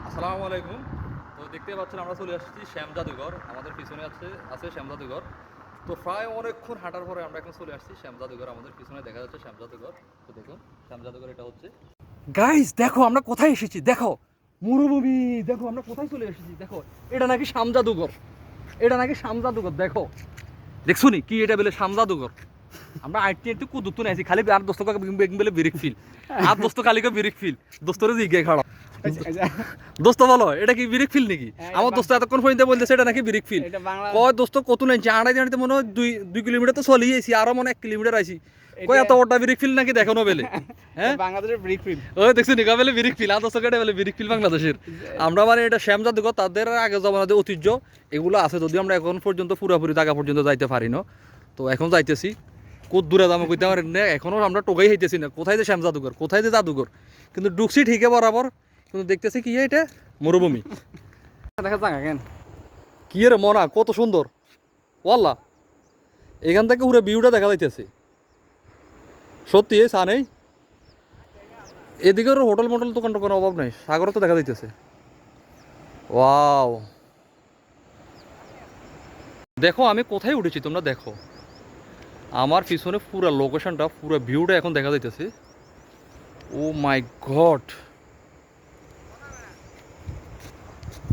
আসসালামু আলাইকুম। তো দেখতে পাচ্ছেন আমরা চলে আসছি শ্যাম জাদুঘর। আমাদের পিছনে আছে শ্যাম জাদুঘর। তো প্রায় অনেকক্ষণ হাঁটার পরে আমরা এখন চলে আসছি শ্যাম জাদুঘর। আমাদের পিছনে দেখা যাচ্ছে শ্যাম জাদুঘর। তো দেখুন শ্যাম জাদুঘর এটা হচ্ছে। গাইস দেখো আমরা কোথায় এসেছি, দেখো মরুভূমি, দেখো আমরা কোথায় চলে এসেছি, দেখো এটা নাকি শ্যাম জাদুঘর, এটা নাকি শ্যাম জাদুঘর। দেখো দেখছো নি কি এটা বলে শ্যাম জাদুঘর। আমরা আইটি একটু কুদুতু নাইছি খালি আর দোস্ত বলে বিরিক ফিল আর দোস্ত কালিকে বিরিক ফিল দোস্তরে জিগে খাড়া। দোস্ত বলো এটা কি বিরিক ফিল নাকি? আমার দোস্ত এতক্ষণ পর্যন্ত বলতেছে এটা নাকি বিরিক ফিল। কয় দোস্ত কত নাইছি আড়াই জানিতে মনে হয় 2 কিলোমিটার তো চলেই আইছি, আরো মনে 1 কিলোমিটার আইছি। কই এত বড়টা বিরিক ফিল নাকি দেখো না বেলে? হ্যাঁ বাংলাদেশের ব্রিক ফিল্ম। ওই দেখছি নিকা বেলে বিরিক ফিল আর দোস্ত কেটে বেলে বিরিক ফিল বাংলাদেশের। আমরা মানে এটা শ্যাম জাদুঘর, তাদের আগে জমানাতে ঐতিহ্য এগুলো আছে, যদিও আমরা এখন পর্যন্ত পুরোপুরি জায়গা পর্যন্ত যাইতে পারি না। তো এখন যাইতেছি কত দূরে দামে কইতে পারেন না, এখনো আমরা টোকাই হইতেছি না কোথায় যে শ্যাম জাদুঘর, কোথায় যে জাদুঘর। কিন্তু ঢুকছি ঠিকই বরাবর, কিন্তু দেখতেছি কি এটা মরুভূমি। দেখা যাক কেন কি রে মনা কত সুন্দর ওয়াল্লা, এখান থেকে পুরো ভিউটা দেখা যাইতেছে সত্যি। এই চা নেই এদিকে, হোটেল মোটেল দোকান টোকান অভাব নেই, সাগর তো দেখা যাইতেছে। ওয়াও দেখো আমি কোথায় উঠেছি তোমরা দেখো, আমার পিছনে পুরো লোকেশনটা পুরো ভিউটা এখন দেখা যাইতেছে। ও মাই গড।